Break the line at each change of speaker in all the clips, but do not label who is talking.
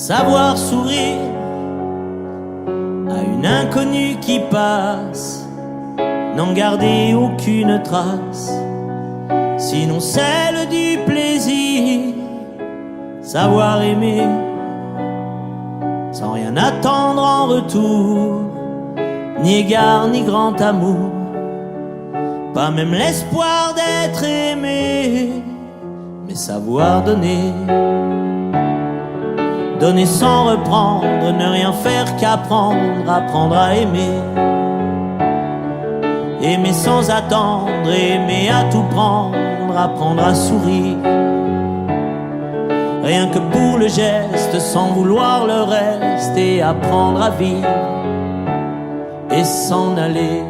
savoir sourire à une inconnue qui passe, n'en garder aucune trace, sinon celle du plaisir, savoir aimer sans rien attendre en retour, ni égard ni grand amour, pas même l'espoir d'être aimé, mais savoir donner. Donner sans reprendre, ne rien faire qu'apprendre, apprendre à aimer. Aimer sans attendre, aimer à tout prendre, apprendre à sourire. Rien que pour le geste, sans vouloir le reste, et apprendre à vivre et s'en aller.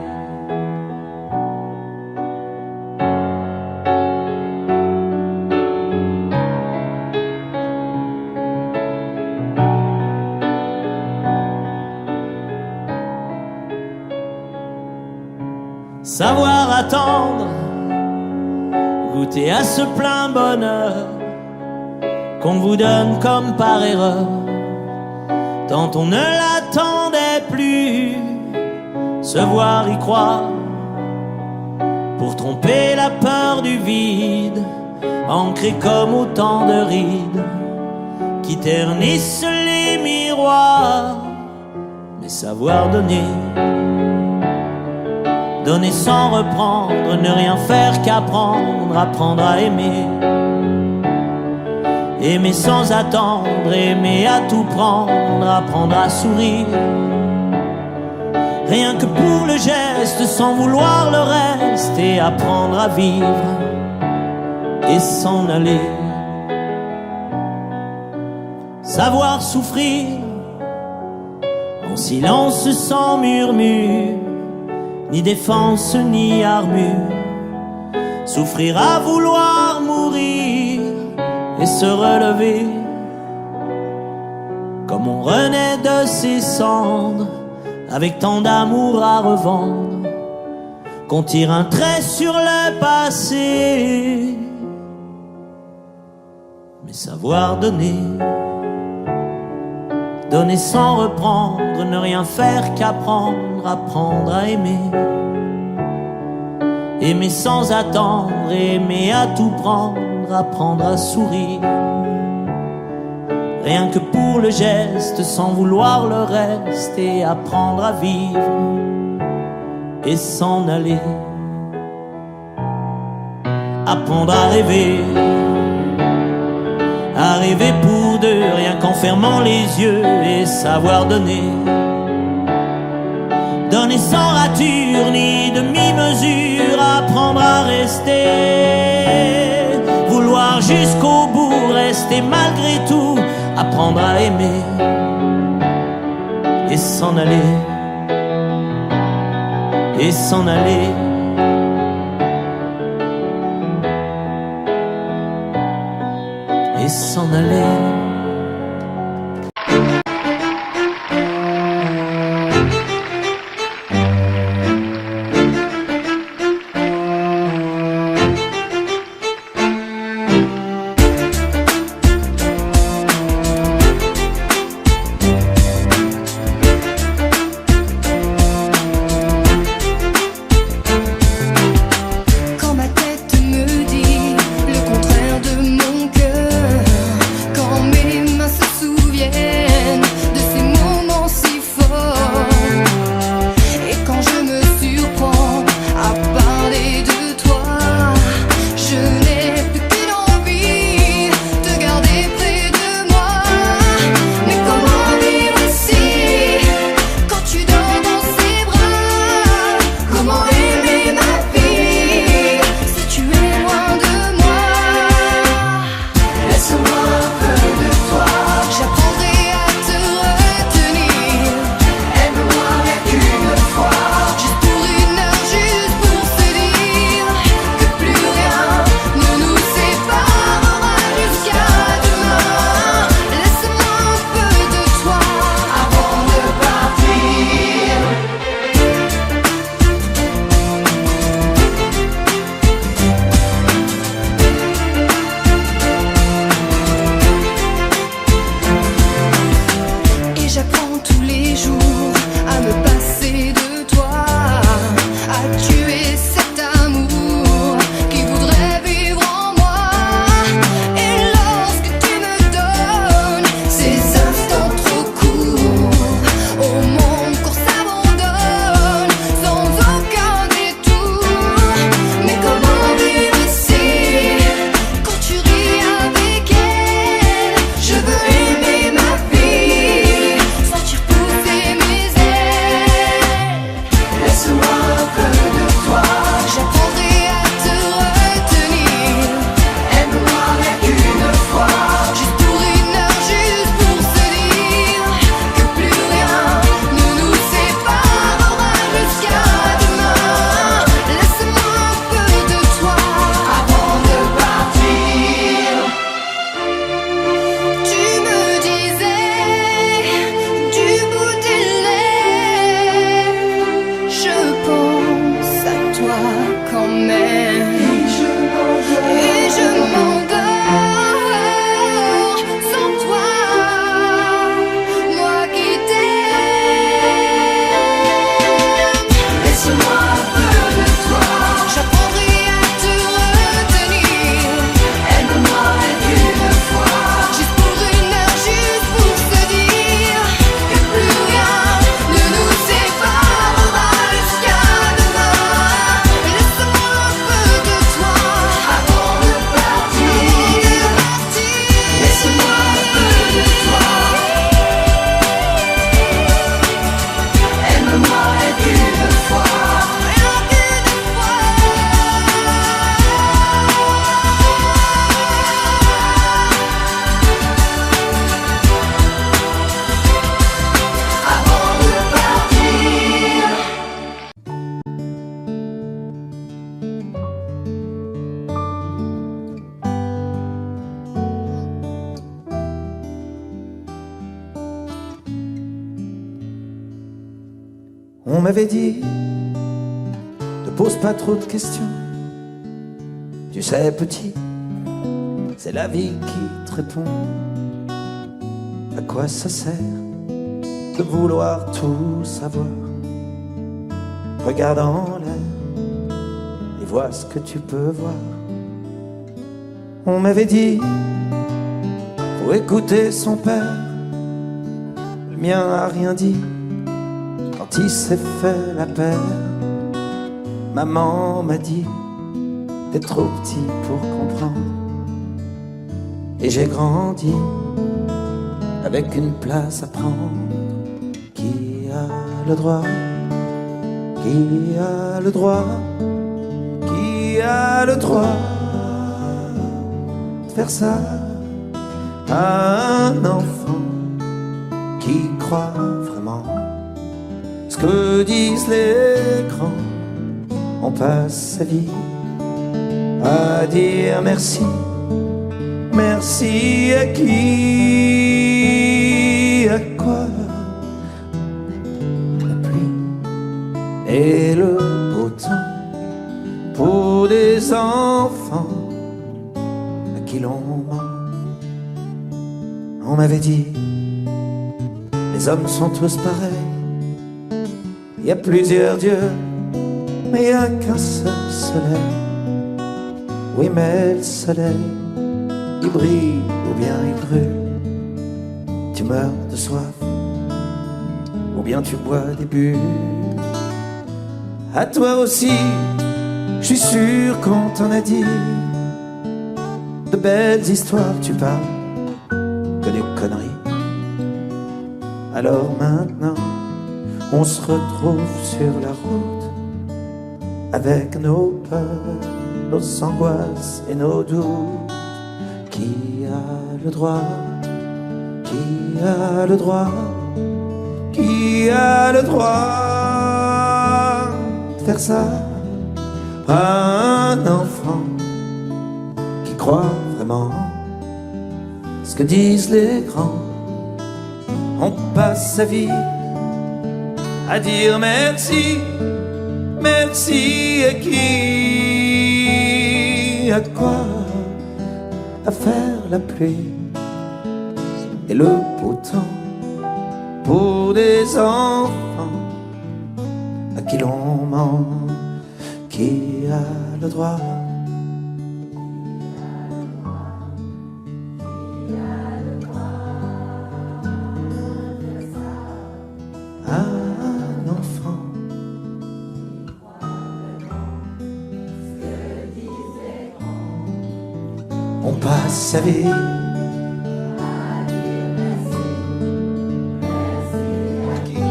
Savoir attendre, goûter à ce plein bonheur qu'on vous donne comme par erreur, tant on ne l'attendait plus. Se voir y croire, pour tromper la peur du vide, ancré comme autant de rides qui ternissent les miroirs. Mais savoir donner, donner sans reprendre, ne rien faire qu'apprendre, apprendre à aimer. Aimer sans attendre, aimer à tout prendre, apprendre à sourire. Rien que pour le geste, sans vouloir le reste, et apprendre à vivre et s'en aller. Savoir souffrir en silence sans murmure, ni défense ni armure. Souffrir à vouloir mourir et se relever comme on renaît de ses cendres, avec tant d'amour à revendre qu'on tire un trait sur le passé. Mais savoir donner, donner sans reprendre, ne rien faire qu'apprendre, apprendre à aimer. Aimer sans attendre, aimer à tout prendre, apprendre à sourire. Rien que pour le geste, sans vouloir le reste, et apprendre à vivre et s'en aller. Apprendre à rêver pour deux, rien qu'en fermant les yeux, et savoir donner. Donner sans rature ni demi-mesure, apprendre à rester. Vouloir jusqu'au bout, rester malgré tout, apprendre à aimer et s'en aller, et s'en aller. Et s'en aller.
Quand ma tête me dit le contraire de mon cœur, quand tuer cet amour qui voudrait vivre en moi. Et lorsque tu me donnes ces instants trop courts, oh mon corps s'abandonne sans aucun détour. Mais comment vivre si quand tu ris avec elle? Je veux aimer ma vie, sentir pousser mes ailes. Laisse-moi un peu de toi, j'apprendrai à te retenir. Aime-moi rien qu'une fois, juste pour une heure, juste pour se dire que plus rien ne nous séparera jusqu'à demain. Laisse-moi un peu de toi avant de partir. Tu me disais du bout des lèvres, je pense à toi quand même. Et je m'endors sans toi, moi qui t'aime. Laisse-moi un peu de toi, j'apprendrai à te retenir. Aime-moi rien qu'une fois, juste pour une heure, juste pour se dire que plus rien ne nous séparera jusqu'à demain. Laisse-moi un peu de toi avant de partir. Laisse-moi un peu de toi. Aime-moi rien qu'une fois. Rien qu'une fois. Avant de partir.
On m'avait dit, ne pose pas trop de questions. Tu sais, petit, c'est la vie qui te répond. À quoi ça sert de vouloir tout savoir? Regarde en l'air et vois ce que tu peux voir. On m'avait dit, faut écouter son père. Le mien a rien dit quand il s'est fait la paire. Maman m'a dit, t'es trop petit pour comprendre. Et j'ai grandi avec une place à prendre. Qui a le droit? Qui a le droit? Qui a le droit de faire ça à un enfant qui croit vraiment ce que disent les grands? On passe sa vie à dire merci. Merci à qui? À quoi? La pluie et le beau temps pour des enfants à qui l'on ment. On m'avait dit, les hommes sont tous pareils. Il y a plusieurs dieux, mais il n'y a qu'un seul soleil. Oui, mais le soleil, il brille ou bien il brûle. Tu meurs de soif ou bien tu bois des bulles. À toi aussi, je suis sûr qu'on t'en a dit de belles histoires. Tu parles que des conneries. Alors maintenant, on se retrouve sur la route avec nos peurs, nos angoisses et nos doutes. Qui a le droit? Qui a le droit? Qui a le droit de faire ça à un enfant qui croit vraiment ce que disent les grands? On passe sa vie à dire merci. Merci à qui? À quoi? À faire la pluie et le beau temps pour des enfants à qui l'on ment. qui a le droit à un enfant. On passe sa vie qui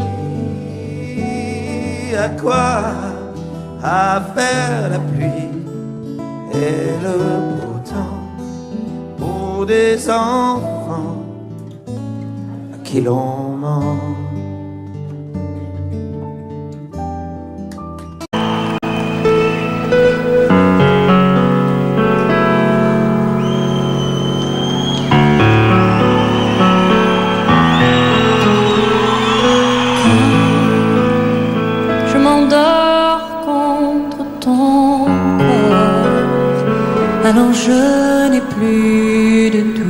a quoi à faire la pluie et le beau temps pour des enfants à qui l'on ment.
Je m'endors contre ton corps, alors je n'ai plus de doute.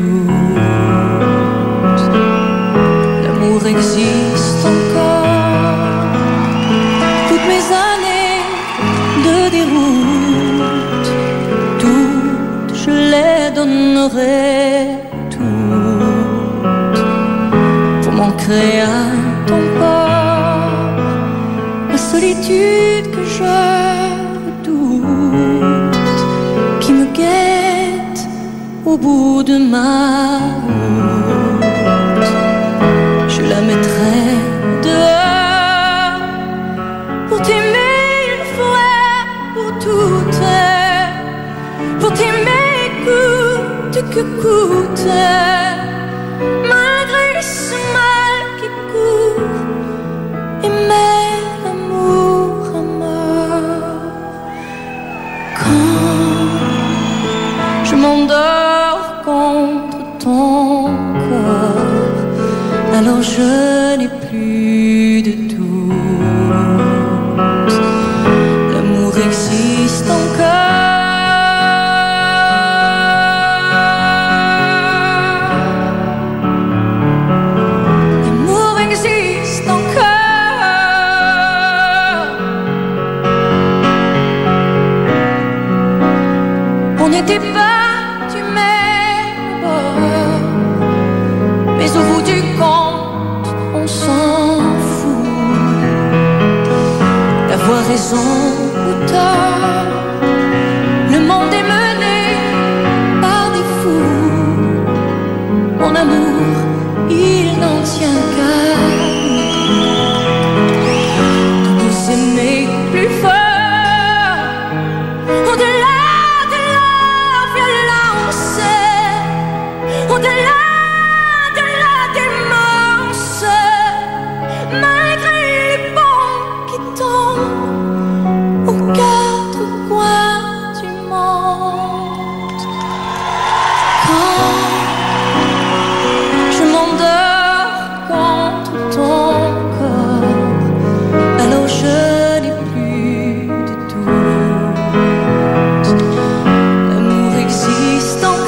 L'amour existe encore. Toutes mes années de déroute, toutes je les donnerai, toutes pour m'ancrer à ton port. La solitude que je redoute, qui me guette au bout de ma route, je la mettrai dehors pour t'aimer une fois pour toutes, pour t'aimer coûte que coûte, malgré ce mal qui court. Aimer l'amour à mort. Quand je m'endors contre ton corps, alors je n'ai plus de doute. L'amour existe encore. L'amour existe encore. On n'était pas du même bord, mais au bout du compte, on s'en fout. D'avoir raison ou tort, le monde est mené par des fous. Mon amour, il n'en tient qu'à nous aimer plus fort, au-delà de la violence, au-delà de la démence, malgré les bombes qui tombent aux quatre coins du monde. Quand je m'endors contre ton corps, alors je n'ai plus de doute. L'amour existe encore.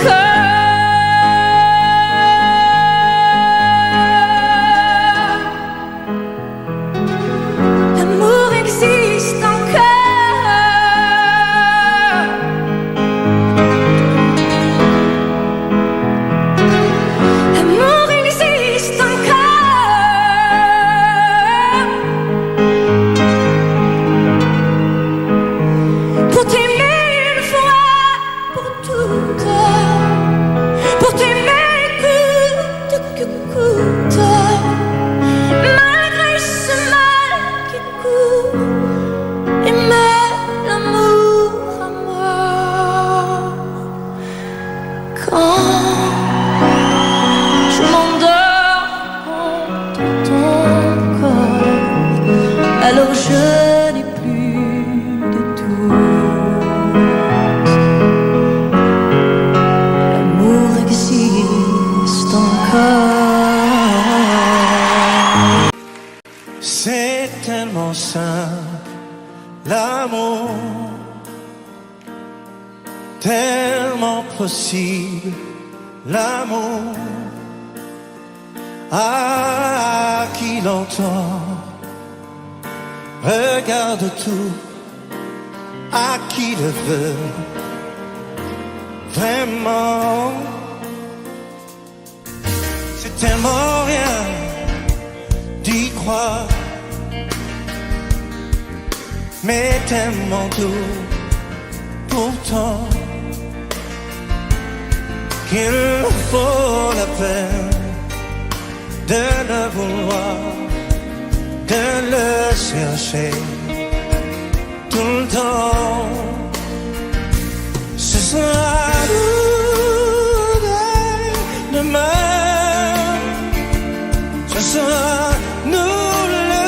L'amour existe encore. L'amour existe encore. Pour t'aimer une fois pour toutes, pour t'aimer coûte que coûte, malgré ce mal qui court. Aimer l'amour à mort. Quand je m'endors contre ton corps, alors je n'ai plus de doute. L'amour existe encore.
C'est tellement simple, l'amour, tellement possible, l'amour, à qui l'entend, regarde tout
à qui le veut vraiment. C'est tellement rien d'y croire, mais tellement tout pourtant qu'il faut la peine de le vouloir, de le chercher tout le temps. Ce sera nous demain, ce sera nous le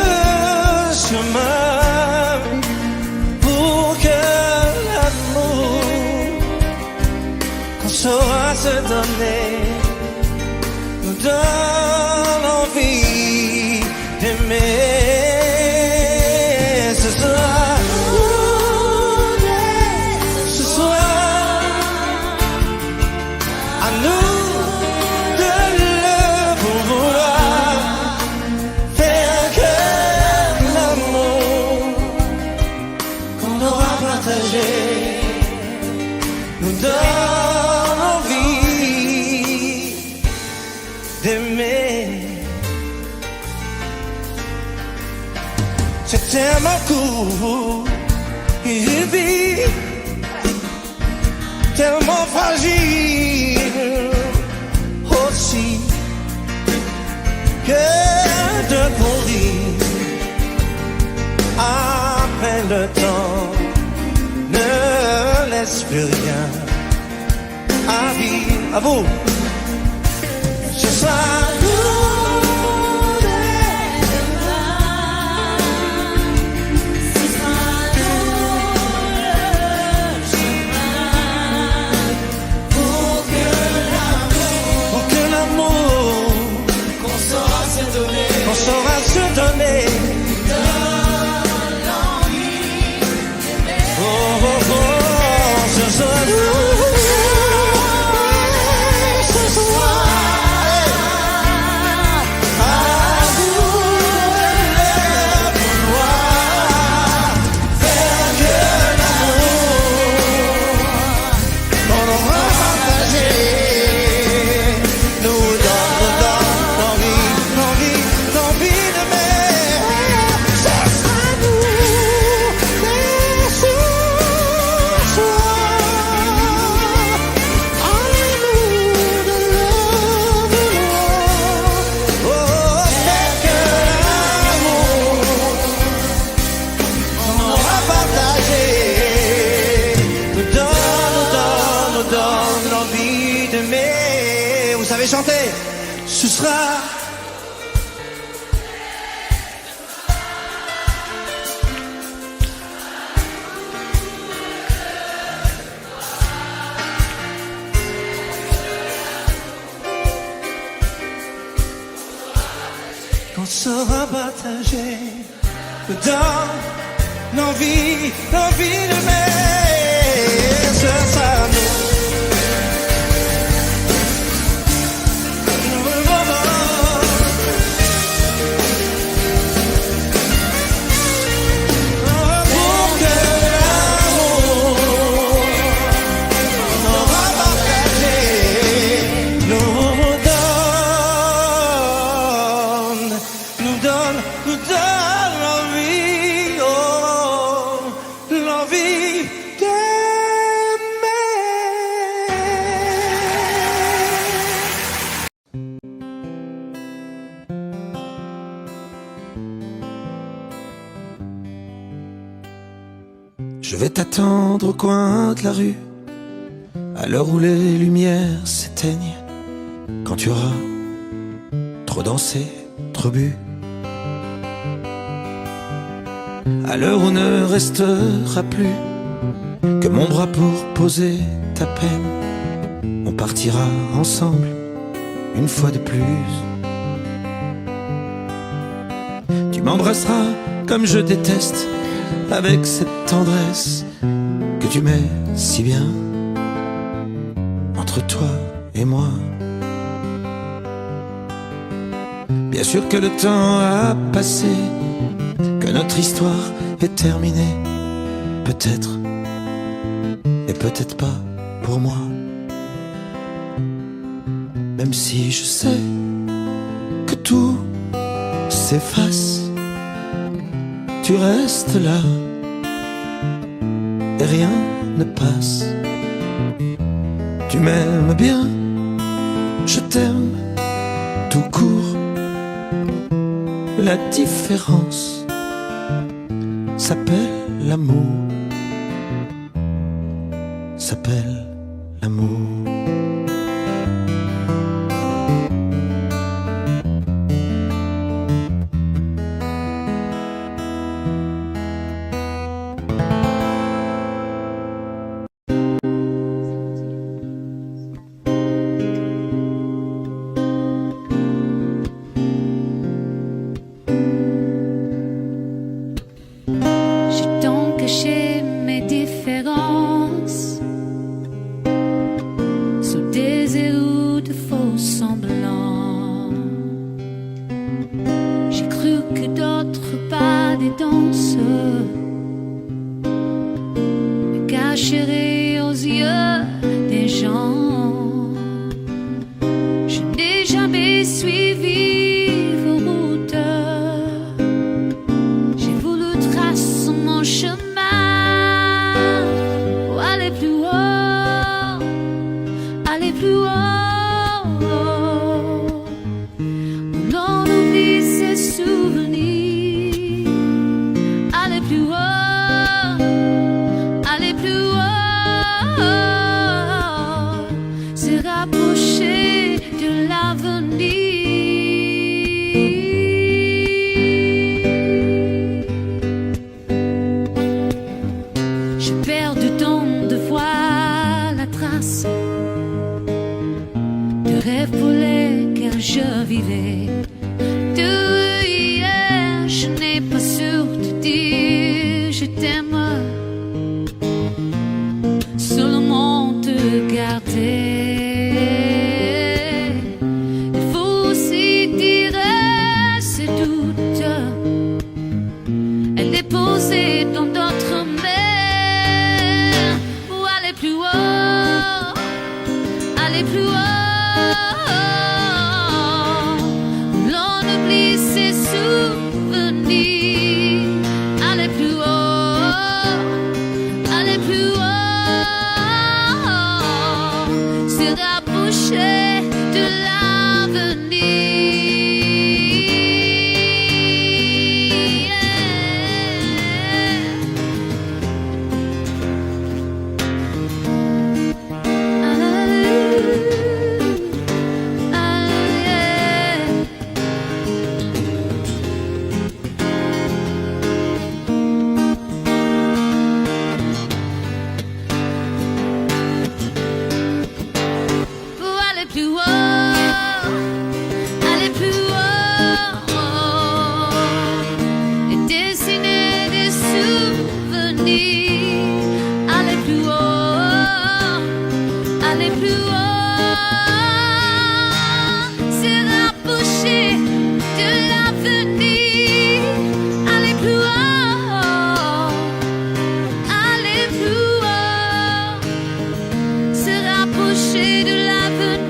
chemin pour que l'amour qu'on saura se donner nous donne envie d'aimer. Ce sera ce soir à nous de le vouloir, faire que l'amour qu'on aura partagé nous donne envie d'aimer. C'est tellement court, il vit tellement fragile aussi que de courir après le temps ne laisse plus rien à vivre. À vous, ce sera on saura se donner. Oh, oh, oh, ce sera nous. Ce soir, à nous de vouloir, faire que l'amour qu'on aura partagé nous donne l'envie d'aimer. Ce sera nous, mais ce soir, à nous de le vouloir. Oh, faire que l'amour qu'on aura partagé nous donne l'envie d'aimer. Vous savez chanter? Ce sera qu'on saura partager dans l'envie d'aimer. Ce sera nous. Pour que l'amour qu'on aura partagé nous donne l'envie, oh, l'envie d'aimer.
Je vais t'attendre au coin de la rue, à l'heure où les lumières s'éteignent, quand tu auras trop dansé, trop bu, à l'heure où ne restera plus que mon bras pour poser ta peine. On partira ensemble une fois de plus. Tu m'embrasseras comme je déteste, avec cette tendresse que tu mets si bien entre toi et moi. Bien sûr que le temps a passé, que notre histoire est terminée. Peut-être et peut-être pas pour moi. Même si je sais que tout s'efface, tu restes là et rien ne passe. Tu m'aimes bien, je t'aime tout court. La différence s'appelle l'amour, s'appelle l'amour.
Chérie aux yeux des gens, je n'ai jamais suivi vos routes. J'ai voulu tracer mon chemin pour aller plus haut, aller plus haut. L'on oublie ses souvenirs, aller plus haut. Se rapprocher de l'avenir. Je perds du temps de voir la trace de rêves pour lesquels je vivais. De hier, je n'ai pas su te dire je t'aime. Seulement te garder. Il faut aussi dire ce doute. Elle est posée dans d'autres mers. Pour aller plus haut, aller plus haut. L'on oublie ses souvenirs. Aller plus haut, aller plus haut. Se rapprocher de plus haut, aller plus haut, et dessiner des souvenirs. Aller plus haut, aller plus haut, se rapprocher de l'avenir. Aller plus haut, aller plus haut, se rapprocher de l'avenir.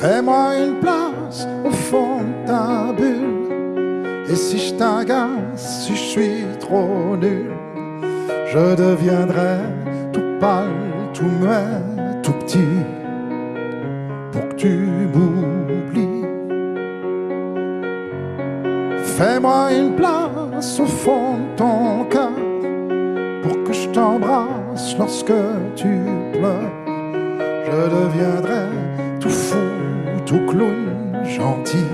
Fais-moi une place au fond de ta bulle. Et si je t'agace, si je suis trop nul, je deviendrai tout pâle, tout muet, tout petit, pour que tu m'oublies. Fais-moi une place au fond de ton cœur, pour que je t'embrasse lorsque tu pleures. Je deviendrai tout fou, tout clown, gentil,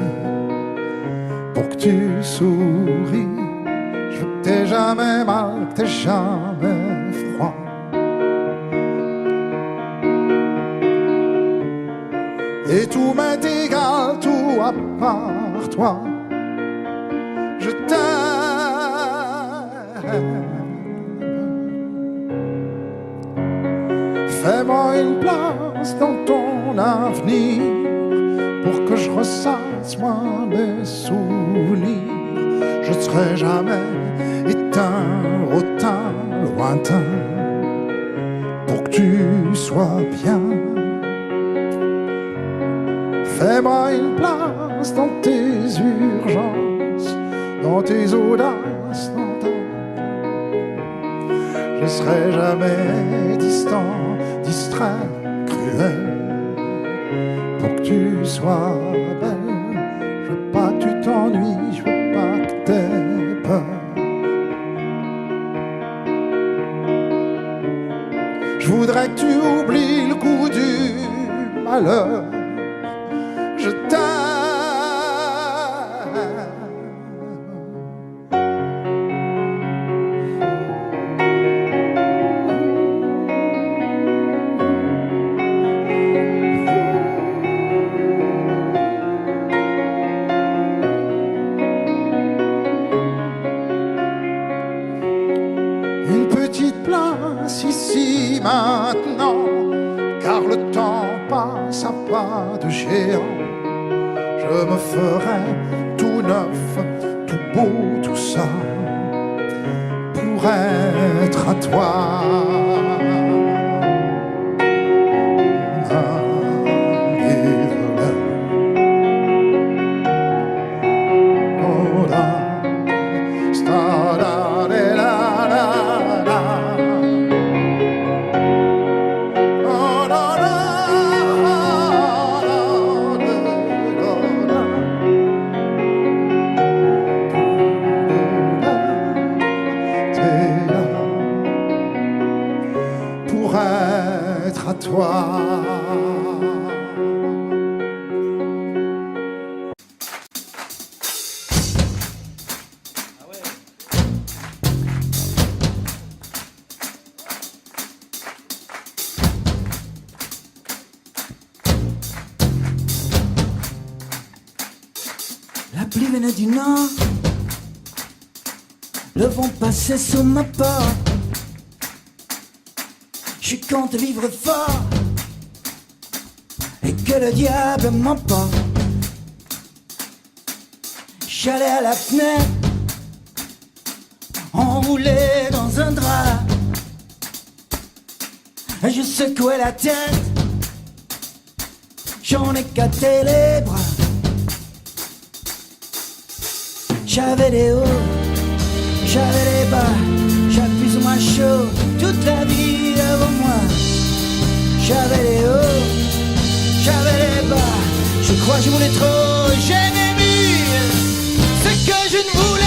pour que tu souris. Je veux que t'aies jamais mal, que t'aies jamais froid. Et tout m'est égal, tout à part toi. Je t'aime.
Fais-moi une place dans ton avenir pour que je ressasse moi mes souvenirs. Je ne serai jamais éteint, hautain, lointain, pour que tu sois bien. Fais-moi une place dans tes urgences, dans tes audaces, dans ta... Je serai jamais distant, distrait, cruel, pour que tu sois belle. Je veux pas que tu t'ennuies, je veux pas que t'aies peur. Je voudrais que tu oublies le goût du malheur. Je t'aime. Une petite place ici maintenant, car le temps passe à pas de géant. Je me ferai tout neuf, tout beau, tout ça, pour être à toi. Pour être à toi.
La pluie venait du nord, le vent passait sous ma porte. Je compte vivre fort et que le diable m'emporte. J'allais à la fenêtre, enroulé dans un drap. Je secouais la tête, j'en écartais les bras. J'avais les hauts, j'avais les bas, j'appuie sur ma chaud, toute la vie devant moi. J'avais les hauts, j'avais les bas, je crois que je voulais trop, j'aimais mieux ce que je ne voulais.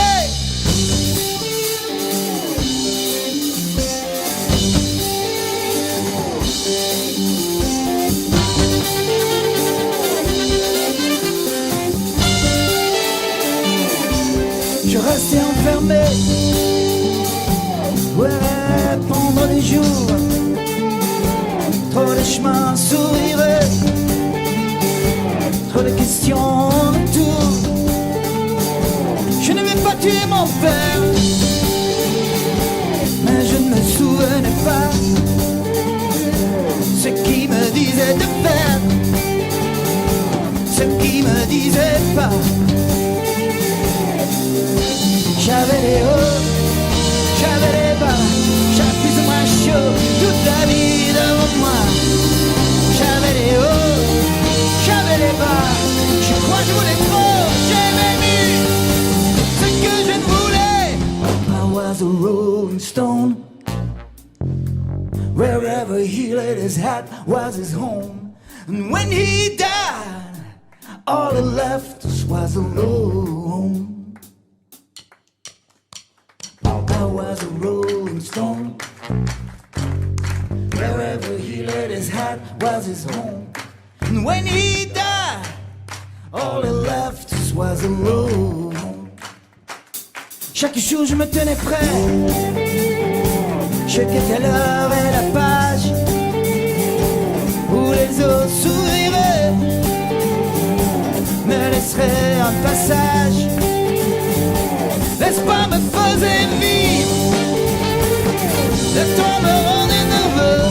Je restais enfermé, ouais, pendant des jours. Trop de chemins souriraient, trop de questions autour. Je n'avais pas tué mon père, mais je ne me souvenais pas ce qu'il me disait de faire, ce qu'il me disait pas. J'avais les hauts, j'avais les bas, j'appuie sur ma chaud, toute la vie devant moi. J'avais les hauts, j'avais les bas, je crois que je voulais trop, j'aimais mieux ce que je ne voulais. I was a rolling stone, wherever he laid his hat was his home. And when he died, all that left us was alone. I was a rolling stone, wherever he laid his hat was his home. And when he died, all that left us was alone. Chaque jour je me tenais prêt, je quittais l'heure et la page où les eaux souriraient, me laisseraient un passage. L'espoir me faisait vivre, le temps me rendait nerveux.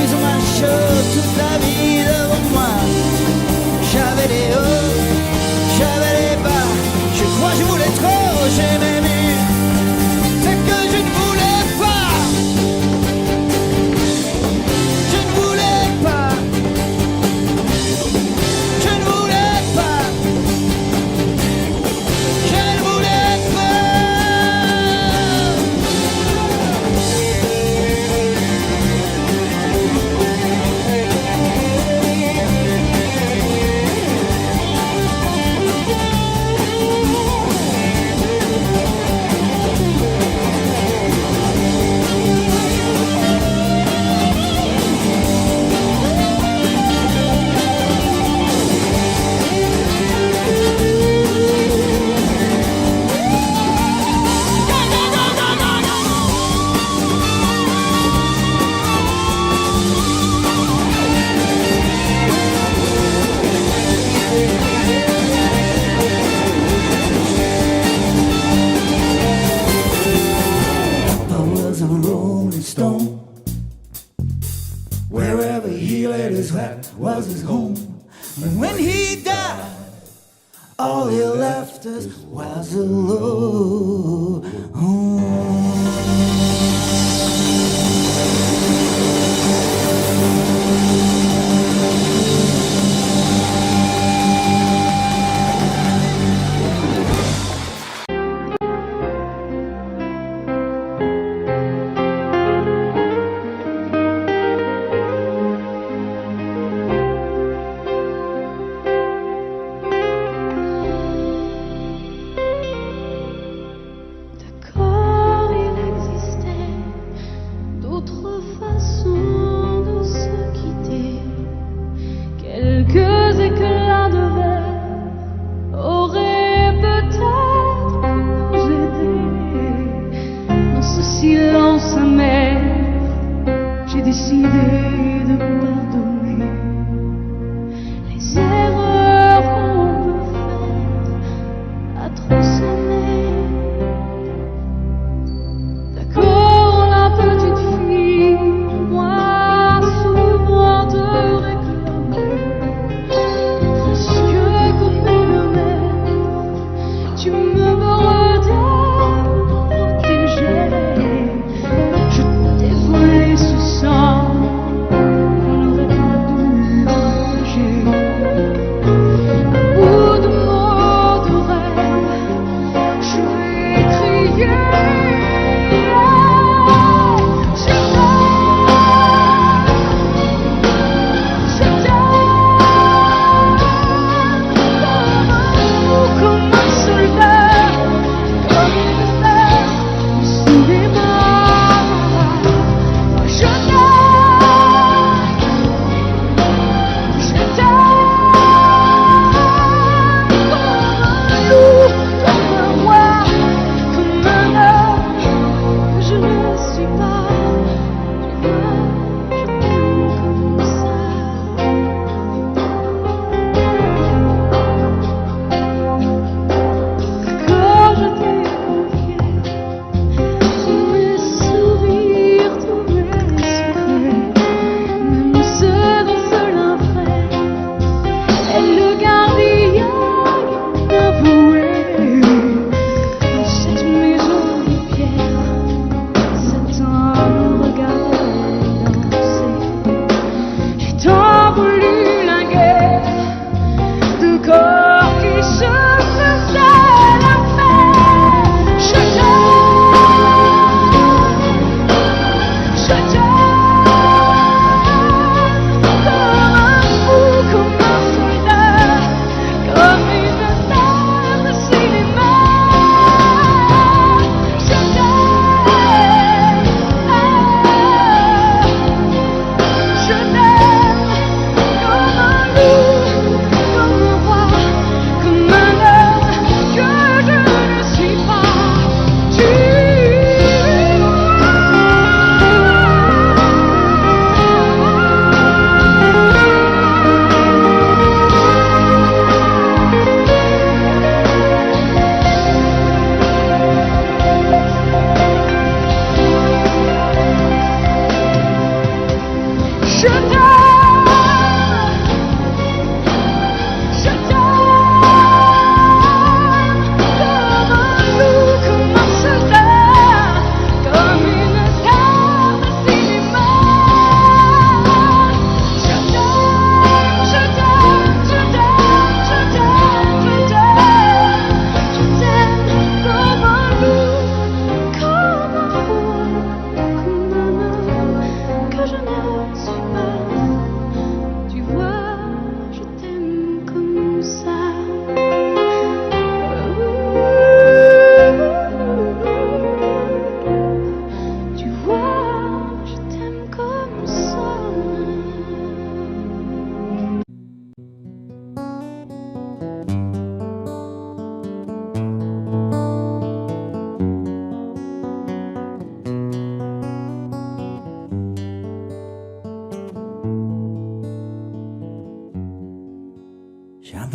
plus ou moins chaud, toute la vie devant moi. J'avais les hauts, j'avais les bas. Je crois que je voulais trop, j'ai même eu ce que je ne voulais pas. Je ne voulais pas. Je ne voulais pas. Je ne voulais pas. I was a rolling stone. Wherever he laid his hat was his home. And when he died, all he left us was alone.
D'accord, il existait d'autres façons de se quitter. Quelques éclats de verre auraient peut-être pu nous aider. Dans ce silence amer, j'ai décidé de pardonner les erreurs qu'on peut faire à trop s'aimer. D'accord, la petite fille, moi souvent te réclamer. Presque coupée de mer, tu me bordais, protégée. Je t'ai volé ce sang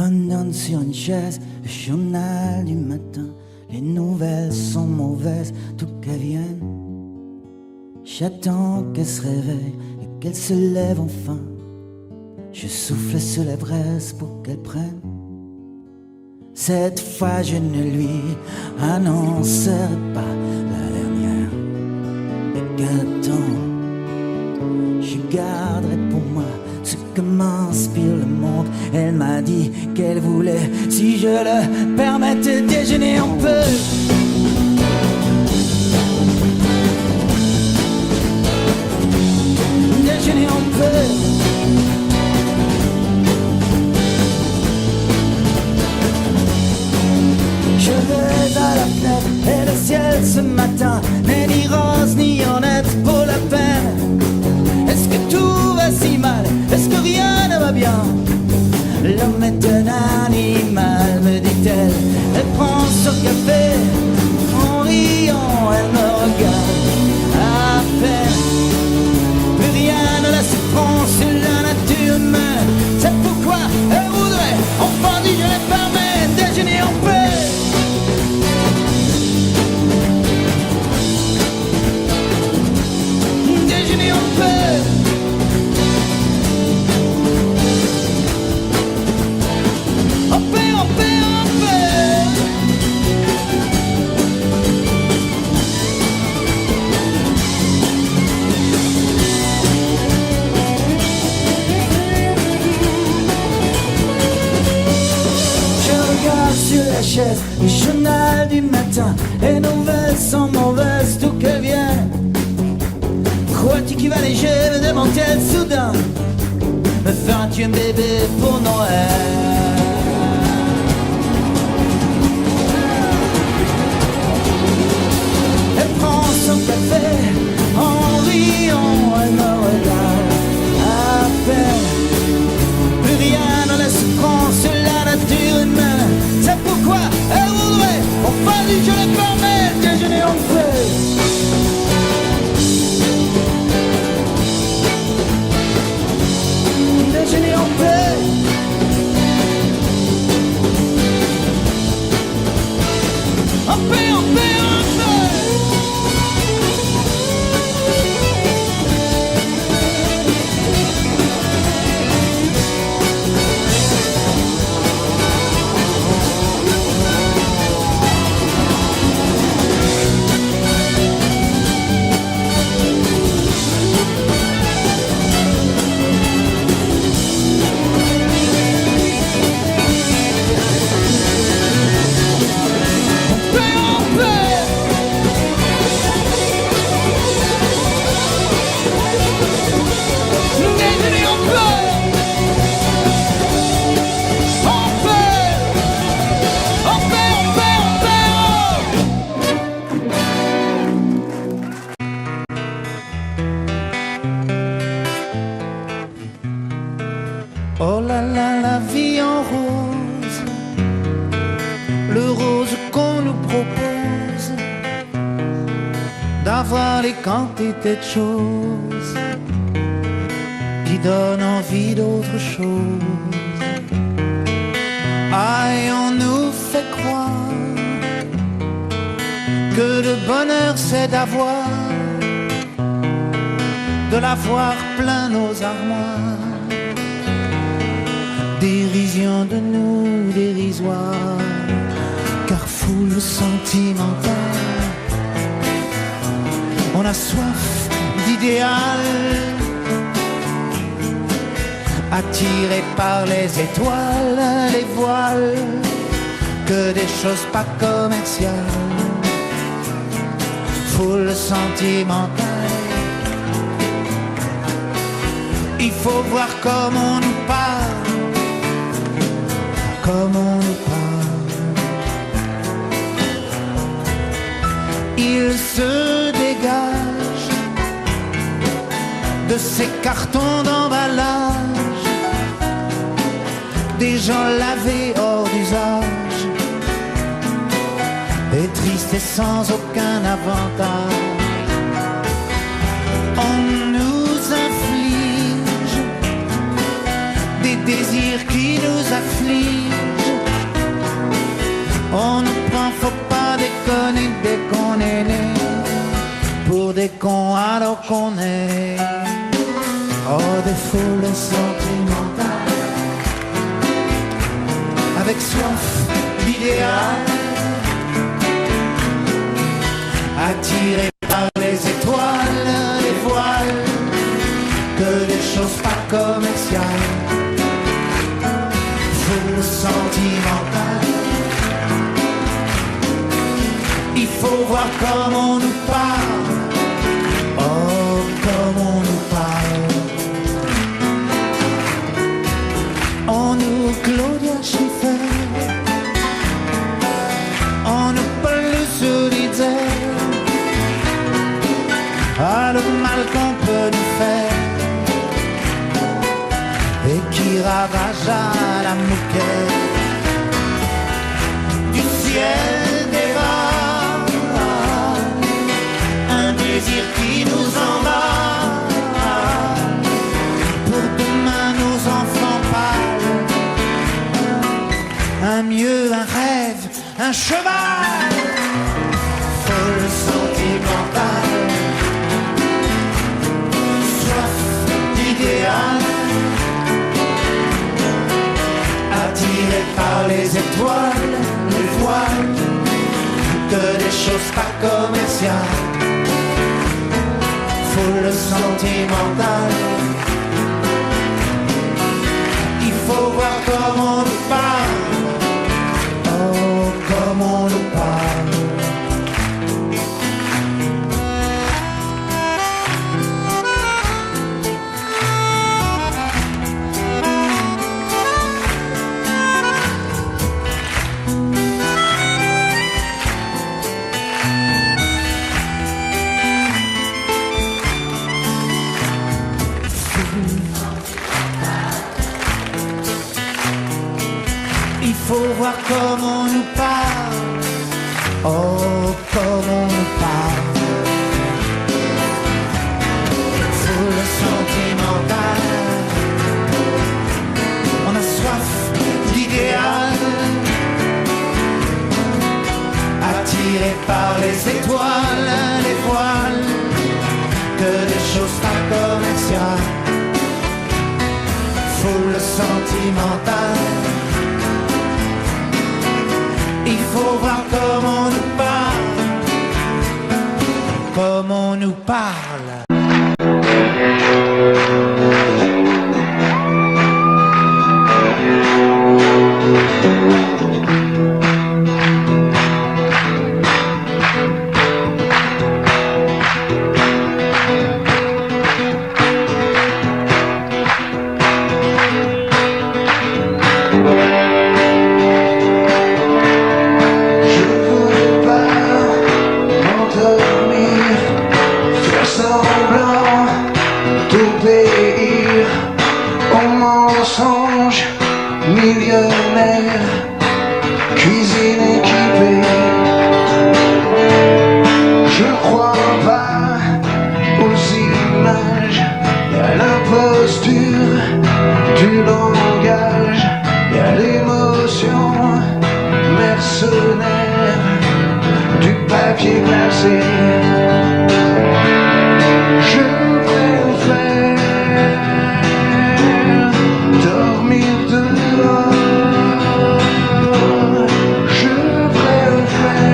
m'abandonne sur une chaise, le journal du matin. Les nouvelles sont mauvaises, tout qu'elles viennent. J'attends qu'elle se réveille et qu'elle se lève enfin. Je souffle sur les braises pour qu'elle prenne. Cette fois je ne lui annoncerai pas la dernière. Et qu'attends, je garderai pour moi ce que m'inspire le monde. Elle m'a dit qu'elle voulait, si je le permettais, déjeuner un peu. Déjeuner un peu. Je vais à la fenêtre et le ciel ce matin n'est ni rose ni honnête pour la peine. Est-ce que tout va si mal? Est-ce que rien ne va bien? L'homme est un animal, me dit-elle. Elle prend son café, en riant, elle me regarde à peine. Plus rien ne laisse prendre sur la nature humaine. C'est pourquoi elle voudrait, enfin dit je les permets, déjeuner en paix. Déjeuner en paix. Le journal du matin, les nouvelles sont mauvaises, d'où qu'elles viennent. Crois-tu qu'il va léger, me demande-t-elle soudain. Me feras-tu un bébé pour Noël? Elle prend son café, en riant, elle me regarde à peine. Plus rien ne laisse prendre sur la nature humaine. C'est pourquoi elle voudrait, enfin dit je les permets, déjeuner en paix. Déjeuner en paix. En paix, en paix, en paix. Oh là là, la vie en rose, le rose qu'on nous propose, d'avoir les quantités de choses qui donnent envie d'autre chose. Aïe, on nous fait croire que le bonheur c'est d'avoir, de l'avoir plein nos armoires. Dérision de nous, dérisoire, car foule sentimentale. On a soif d'idéal, attiré par les étoiles, les voiles, que des choses pas commerciales. Foule sentimentale, il faut voir comment on nous parle, comme on nous parle. Il se dégage de ces cartons d'emballage, des gens lavés hors d'usage, et tristes et sans aucun avantage. On nous inflige des désirs qui nous affligent, con alors qu'on est hors des foules sentimentales, avec soif d'idéal, attiré par les étoiles, les voiles, que des choses pas commerciales, foule sentimentale. Il faut voir comme on nous parle, oh comme on nous parle. On nous Claudia Schiffer, on nous Paul Solitaire, ah le mal qu'on peut nous faire, et qui ravage à la moquette du ciel des vents, un désir qui nous emballe, pour demain nos enfants pâles, un mieux, un rêve, un cheval, folle sentimentale, soif d'idéal, attiré par les étoiles, les voiles, que des choses pas commerciales, foule sentimentale. Il faut voir comme on nous parle, oh comme on nous parle. Il faut voir comme on nous parle, oh comme on nous parle. Foule sentimentale, on a soif d'idéal, attiré par les étoiles, les voiles, que des choses pas commerciales, foule sentimentale. Il faut voir comme on nous parle, comme on nous parle.
Millionnaire, cuisine équipée. Je crois pas aux images, y'a l'imposture du langage, y'a l'émotion mercenaire du papier glacé. Je préfère dormir dehors. Je préfère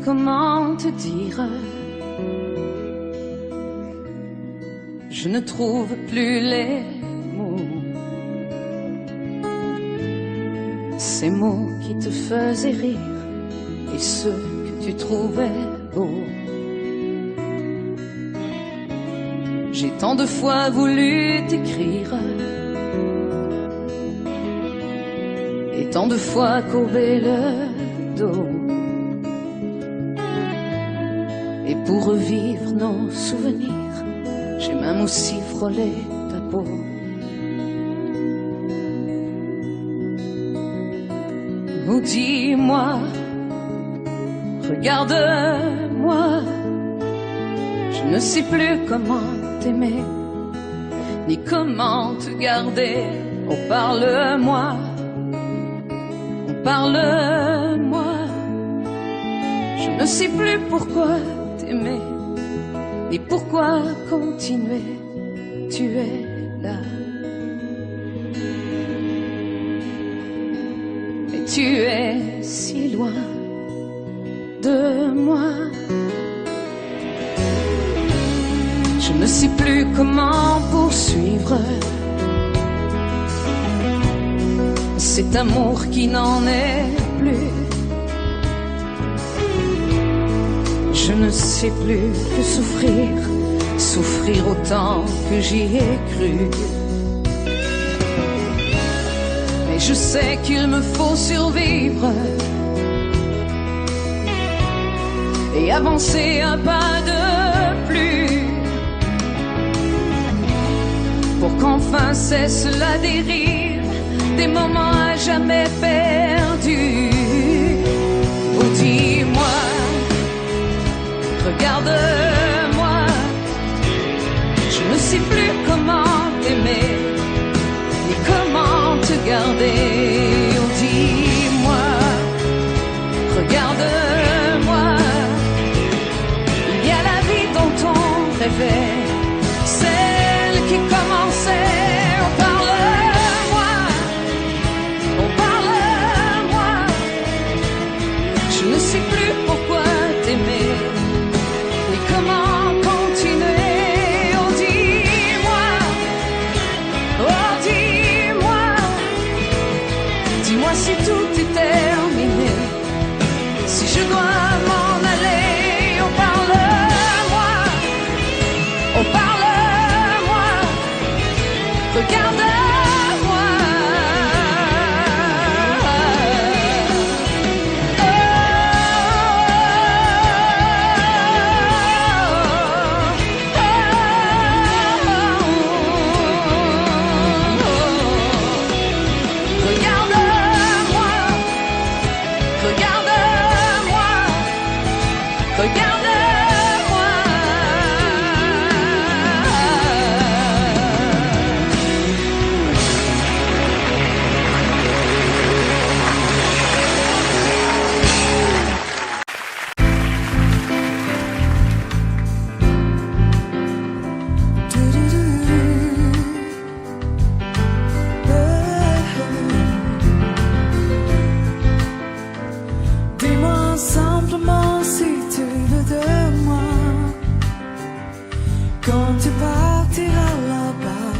comment te dire. Je ne trouve plus les mots. Ces mots qui te faisaient rire et ceux que tu trouvais beaux. J'ai tant de fois voulu t'écrire et tant de fois courbé le dos. Et pour revivre nos souvenirs, j'ai même aussi frôlé ta peau. Oh, dis-moi, regarde-moi, je ne sais plus comment t'aimer, ni comment te garder. Oh, parle-moi, oh, parle-moi, je ne sais plus pourquoi t'aimer, ni pourquoi continuer, tu es là. Mais tu es si loin de moi. Je ne sais plus comment poursuivre cet amour qui n'en est plus. Je ne sais plus que souffrir, souffrir autant que j'y ai cru. Mais je sais qu'il me faut survivre et avancer un pas de plus, pour qu'enfin cesse la dérive des moments à jamais perdus. Oh, dis-moi, regarde-moi, je ne sais plus comment t'aimer, ni comment te garder. Oh, dis-moi, regarde-moi, il y a la vie dont on rêvait, celle qui commençait. Oh, parle-moi, oh, parle-moi, je ne sais plus pourquoi t'aimer, ni comment continuer. Oh, dis-moi, oh, dis-moi, dis-moi si tout est terminé, si je dois m'en aller. Oh, parle-moi, oh, parle-moi, regarde-moi. Regarde-moi, regarde-moi, regarde-moi.
Dis-moi simplement si tu veux de moi quand tu partiras là-bas,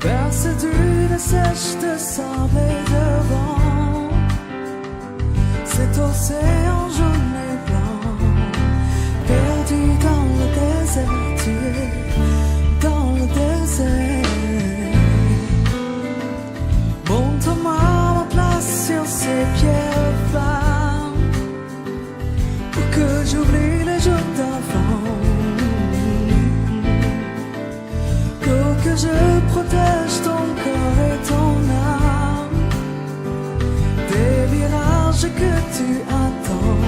vers ce dune sèche de sable et de vent, cet océan jaune et blanc, perdu dans le désert, tu es dans le désert. Montre-moi ma place sur ces pierres plats, pour que j'oublie les jours d'avant, pour que je protège ton corps et ton âme des virages que tu attends.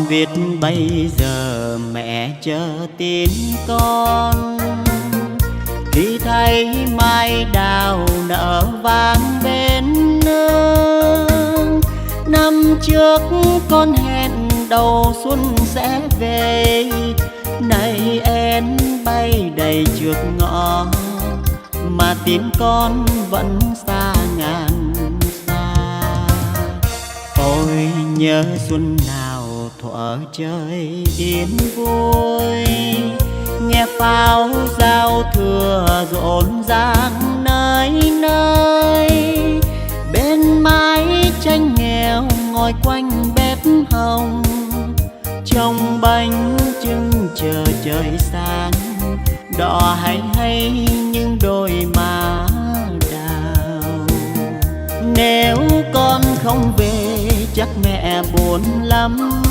biết bây giờ mẹ chờ tin con, khi thấy mai đào nở vàng bên nương. Năm trước con hẹn đầu xuân sẽ về, nay én bay đầy trước ngõ, mà tin con vẫn xa ngàn xa. Ôi nhớ xuân nào thuở trời yên vui, nghe pháo giao thừa rộn ràng nơi nơi. Bên mái tranh nghèo ngồi quanh bếp hồng, trông bánh trưng chờ trời sáng, đỏ hay hay những đôi má đào. Nếu con không về chắc mẹ buồn lắm,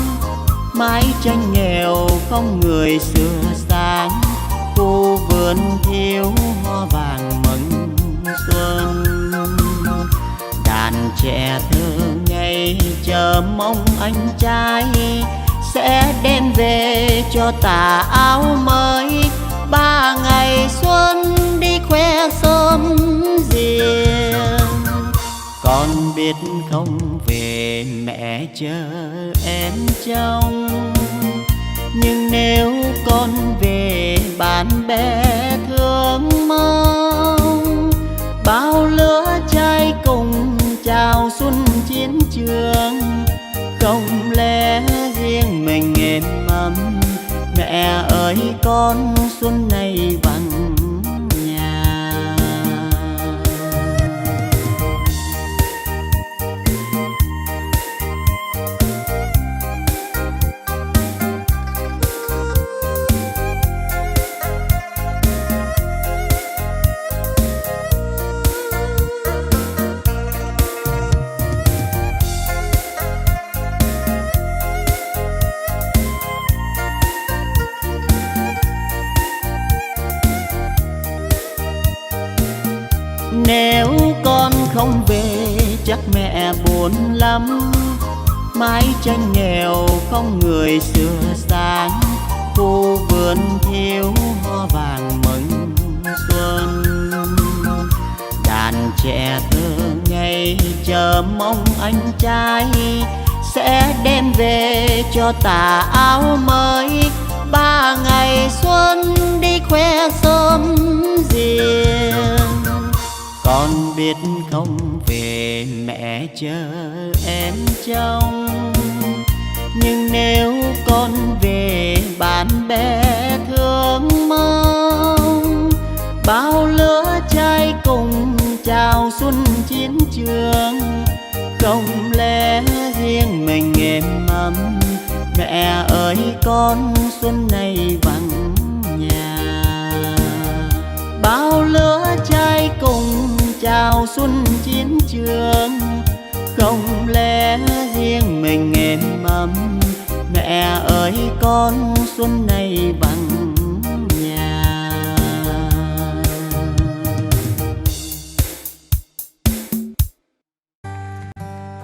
mái tranh nghèo không người sửa sáng, khu vườn thiếu hoa vàng mừng xuân. Đàn trẻ thơ ngây chờ mong anh trai sẽ đem về cho tà áo mới. 3 ngày xuân đi khoe sớm riêng, con biết không về mẹ chờ em trông. Nhưng nếu con về bạn bè thương mong, bao lứa trai cùng chào xuân chiến trường. Không lẽ riêng mình êm ấm, mẹ ơi con xuân này vắng nhà. Nếu con không về chắc mẹ buồn lắm, mái tranh nghèo không người sửa sáng, khu vườn thiếu hoa vàng mừng xuân. Đàn trẻ thơ ngây chờ mong anh trai sẽ đem về cho tà áo mới. 3 ngày xuân đi khoe sớm riêng, con biết không về mẹ chờ em trông. Nhưng nếu con về bạn bè thương mong, bao lứa trai cùng chào xuân chiến trường. Không lẽ riêng mình êm ấm, mẹ ơi con xuân này vắng nhà. Bao lứa trai cùng chào xuân chiến trường. Không lẽ riêng mình êm ấm, mẹ ơi con xuân này vắng nhà.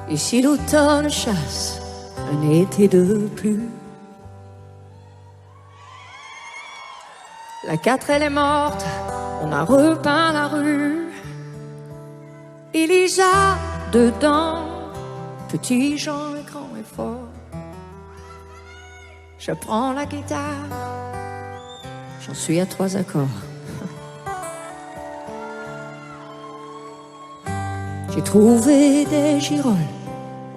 Ici l'automne chasse un été de plus. La 4 elle est morte, on a repeint la rue. Elisa dedans, petit Jean est grand et fort. Je prends la guitare, j'en suis à 3 accords. J'ai trouvé des girolles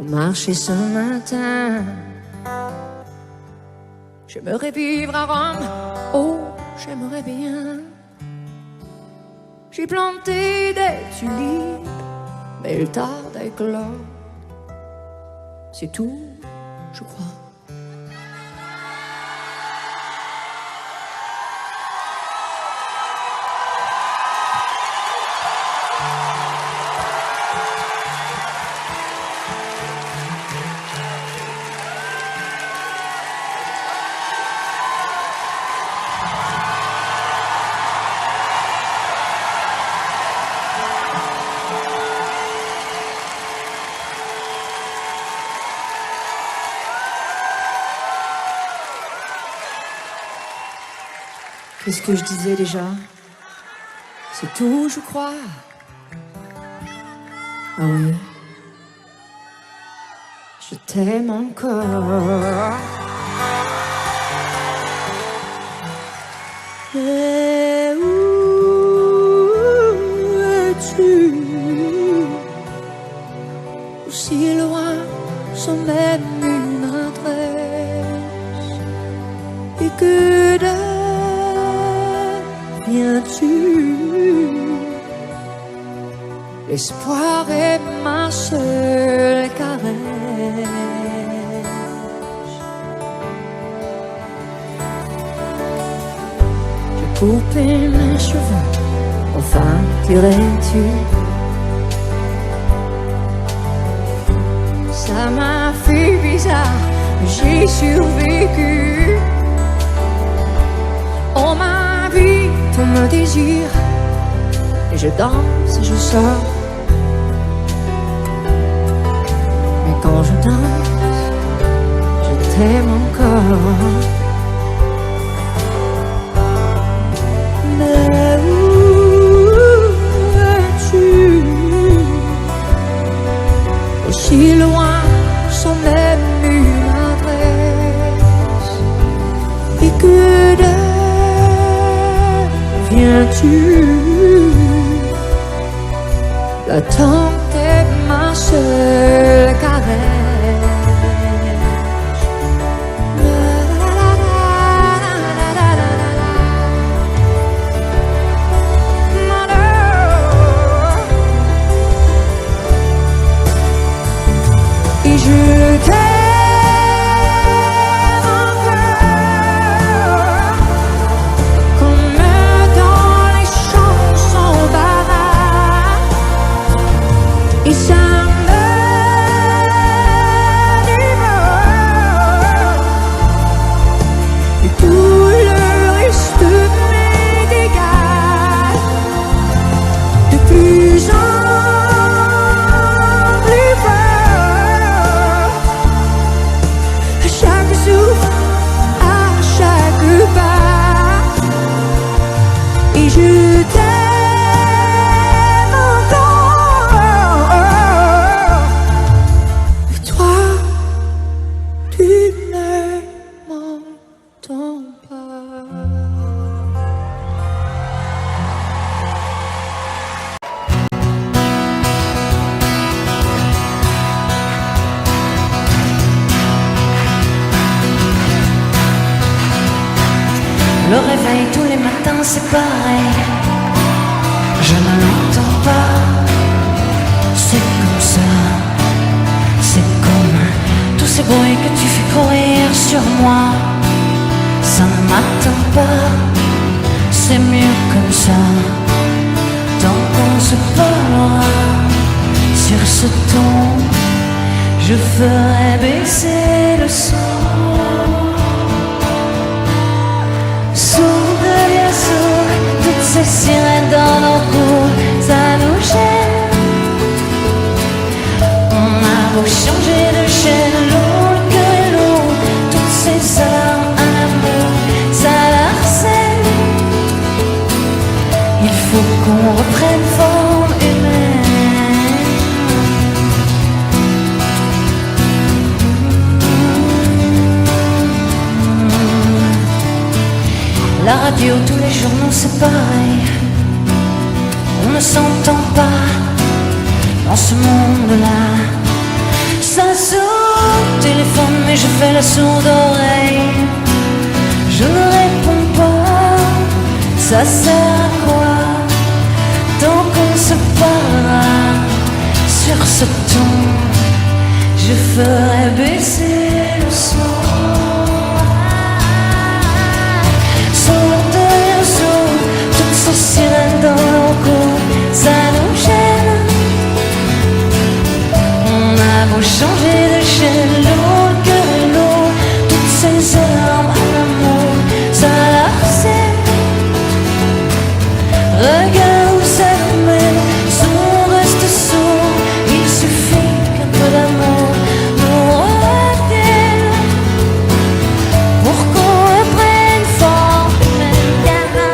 au marché ce matin. J'aimerais vivre à Rome, oh, j'aimerais bien. J'ai planté des tulipes, mais elles tardent à éclore. C'est tout, je crois. Qu'est-ce que je disais déjà? C'est tout, je crois. Ah oui. Je t'aime encore. Mais où es-tu? Aussi loin sans même une adresse. Et que deviens-tu? L'espoir est ma seule caresse. J'ai coupé mes cheveux, enfin dirais-tu? Ça m'a fait bizarre, mais j'ai survécu. On m'invite, on me désire, et je danse et je sors. Mais quand je danse, je t'aime encore. Mais où es-tu? Aussi loin sans même une adresse. Et que deviens-tu? L'attente est ma seule caresse. Et je t'aime encore, comme dans les chansons baraques. Et ça me dévore. Et tout le reste m'est égal. De plus en plus fort. À chaque souffle, à chaque pas. Et je t'aime encore. Et toi, tu ne m'entends pas.
Le réveil tous les matins c'est pareil. Je ne l'entends pas. C'est comme ça. C'est comme tous ces bruits que tu fais courir sur moi. Ça ne m'attend pas. C'est mieux comme ça. Tant qu'on se parlera sur ce ton, je ferai baisser le son. Sourde, bien sourde, toutes ces sirènes dans nos cours, ça nous gêne. On a beau changer de chaîne, lourd que lourd, toutes ces alarmes à l'amour, ça l'harcèle. Il faut qu'on reprenne forme humaine. La radio, tous les journaux, c'est pareil. On ne s'entend pas dans ce monde-là. Ça sonne au téléphone, mais je fais la sourde oreille. Je ne réponds pas, ça sert à quoi? Tant qu'on se parlera sur ce ton, je ferai baisser le son. Toutes ces sirènes dans nos cours, ça nous gêne. On a beau changer de chaîne, l'eau que l'eau, toutes ces armes à l'amour, ça l'harcèle. Regarde où ça nous mène, sourd reste sourd. Il suffit qu'un peu d'amour nous revienne pour qu'on reprenne forme humaine.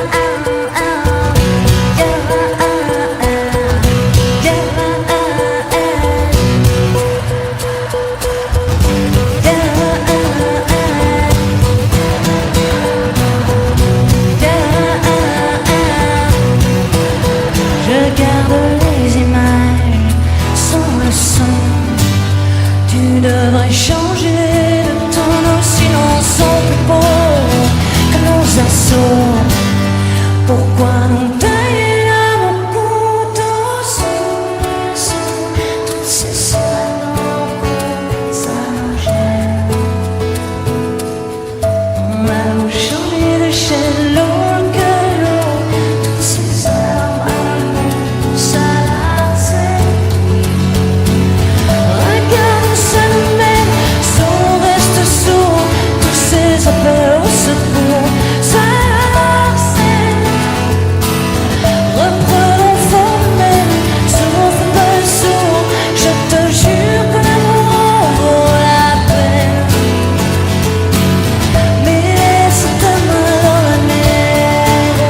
cielo cayó, toutes ces armes à l'amour s'enlacent. Regarde s'allumer, son reste sourd, tous ces appels au secours s'enlacent. Reprenons forme, souffle de sourd, je te jure que l'amour en vaut la peine. Mais laisse ta main dans la mienne.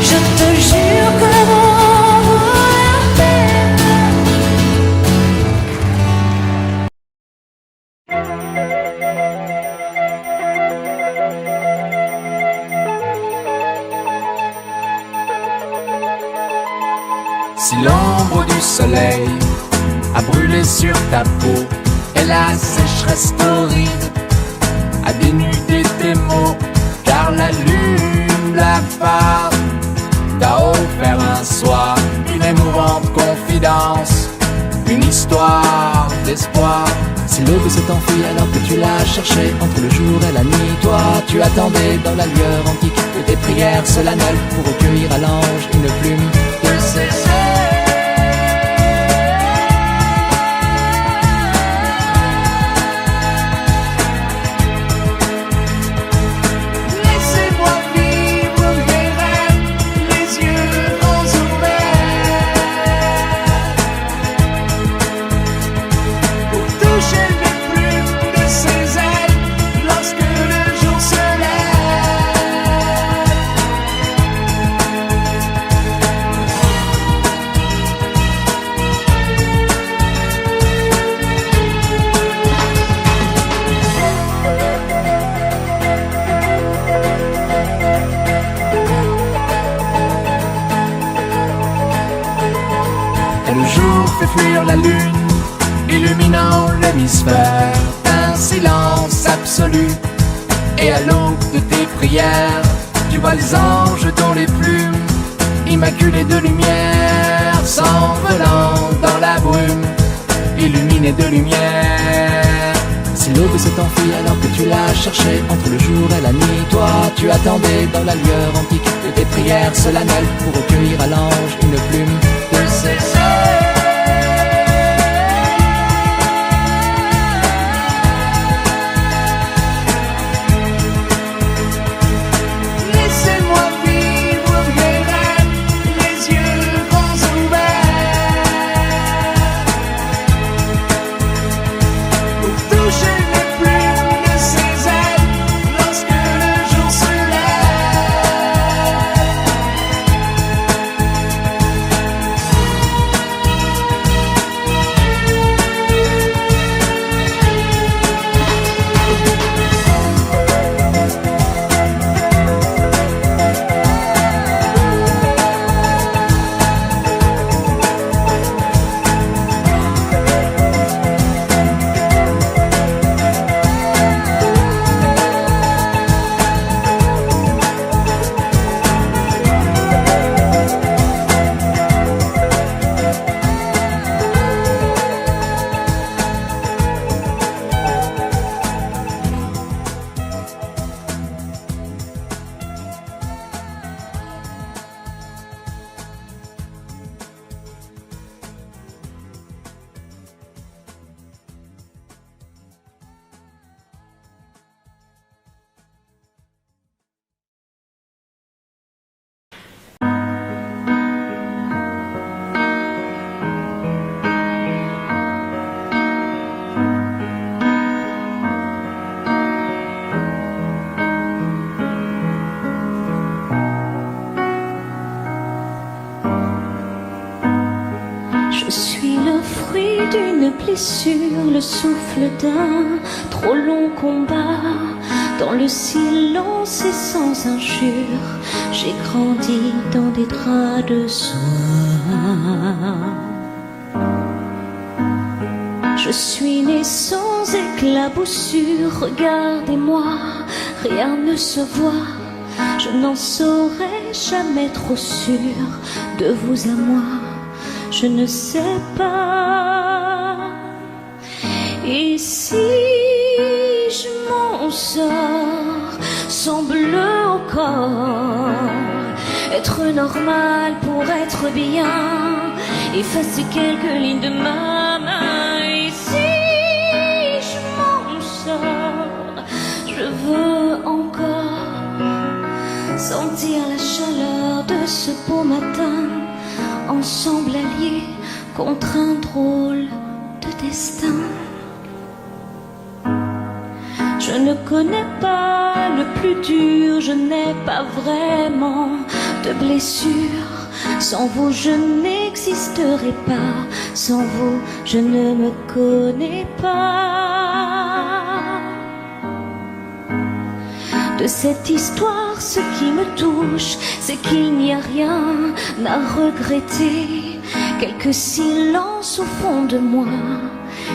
Je te jure que l'amour en vaut la peine.
Si l'ombre du soleil a brûlé sur ta peau et la sécheresse torride a dénudé tes mots, car la lune blafarde t'a offert un soir une émouvante confidence, une histoire d'espoir. Si l'aube s'est enfuie alors que tu l'as cherché entre le jour et la nuit, toi tu attendais dans la lueur antique de tes prières solennelles pour recueillir à l'ange une plume de ses ailes. Laissez-moi vivre mes rêves, les yeux grands ouverts, pour toucher les plumes de ses ailes lorsque le jour se lève. Et le jour fait fuir la lune, illuminant l'hémisphère d'un silence absolu. Et à l'aube de tes prières, tu vois les anges dont les plumes, immaculées de lumière, s'envolant dans la brume, illuminées de lumière. Si l'aube s'est enfuie alors que tu l'as cherché entre le jour et la nuit, toi tu attendais dans la lueur antique de tes prières solennelles pour recueillir à l'ange une plume de ses ailes. Laissez-moi vivre mes rêves, les yeux grands ouverts, pour toucher les plumes de ses ailes lorsque le jour se lève.
Je suis le fruit d'une blessure, le souffle d'un trop long combat. Dans le silence et sans injure, j'ai grandi dans des draps de soie. Je suis né sans éclaboussure, regardez-moi, rien ne se voit. Je n'en serai jamais trop sûre, de vous à moi, je ne sais pas. Et si je m'en sors, semble au corps, être normal pour être bien, effacer quelques lignes de ma main. Et si je m'en sors, je veux encore sentir la chaleur de ce beau matin, ensemble alliés contre un drôle de destin. Je ne connais pas le plus dur, je n'ai pas vraiment de blessures. Sans vous je n'existerai pas, sans vous je ne me connais pas. De cette histoire, ce qui me touche, c'est qu'il n'y a rien à regretter. Quelques silences au fond de moi,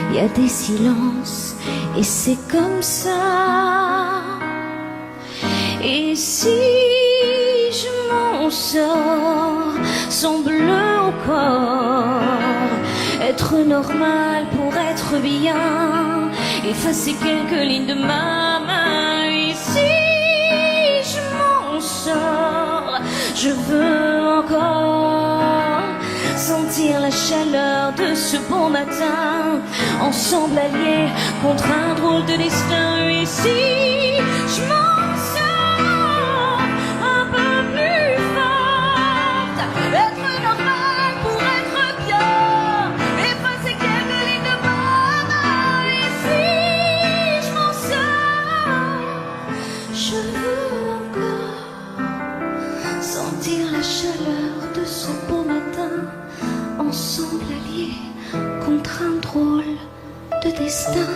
il y a des silences et c'est comme ça. Et si je m'en sors, semble au corps, être normal pour être bien, effacer quelques lignes de ma main. Et si je m'en sors, je veux encore sentir la chaleur de ce bon matin, ensemble alliés contre un drôle de destin. Et si je m'en sors un peu plus forte, être normal pour être bien, effacer quelques lignes de ma main. Et si je m'en sors, je veux encore sentir la chaleur de ce beau matin, ensemble alliés contre un drôle de destin.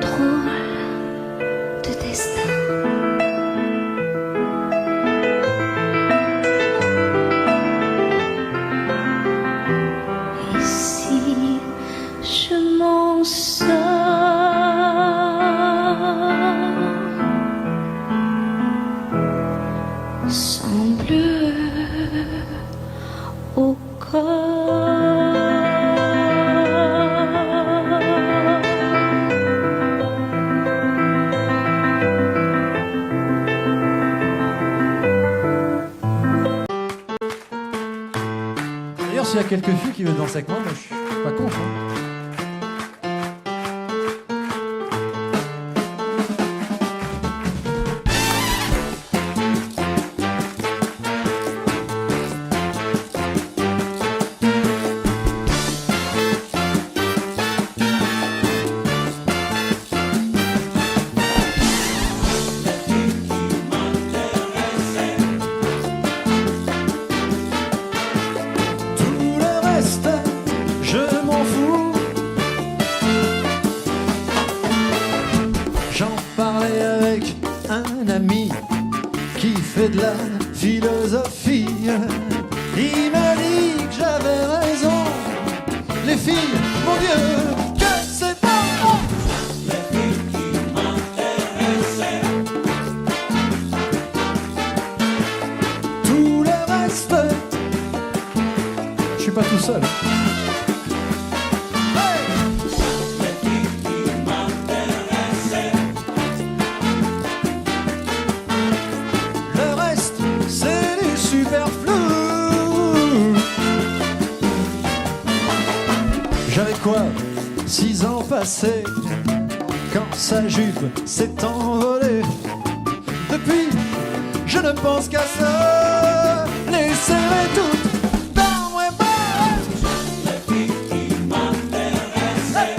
Drôle de destin. Et si je m'en sors, semble au corps.
D'ailleurs, s'il y a quelques filles qui veulent danser avec moi, je suis pas contre. De la philosophie, il m'a dit que j'avais raison. Les filles, mon Dieu, que c'est bon. Les filles qui m'intéressaient, tout le reste, je suis pas tout seul. J'avais quoi, 6 ans passés, quand sa jupe s'est envolée. Depuis, je ne pense qu'à ça, les serrer toutes dans mes bras. Les filles qui m'intéressaient,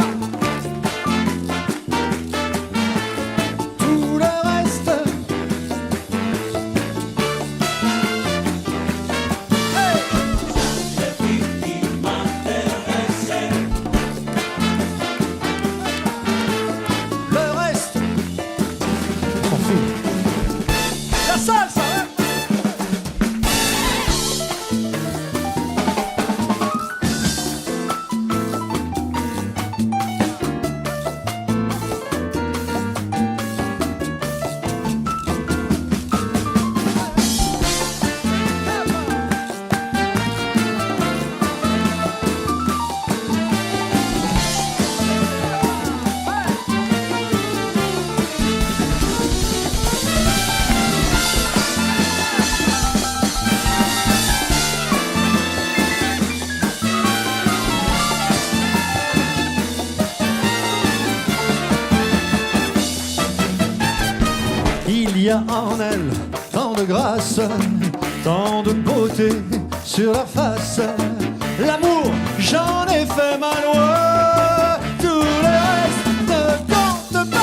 tout le reste, hey. Les filles qui m'intéressaient, la salsa, hein? a en elle tant de grâce, tant de beauté sur la face. L'amour, j'en ai fait ma loi, tout le reste ne compte pas.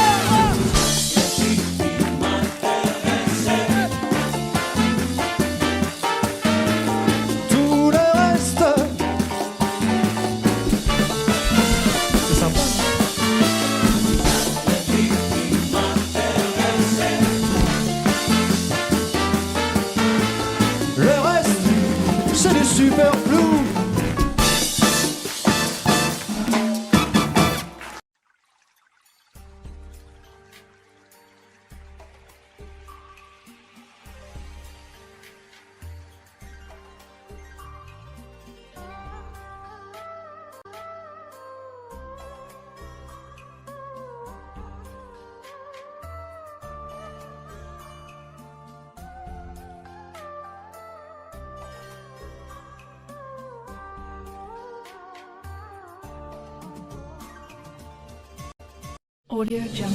Tout le reste, c'est sympa. Le reste, c'est du superflu.
Audio Jungle.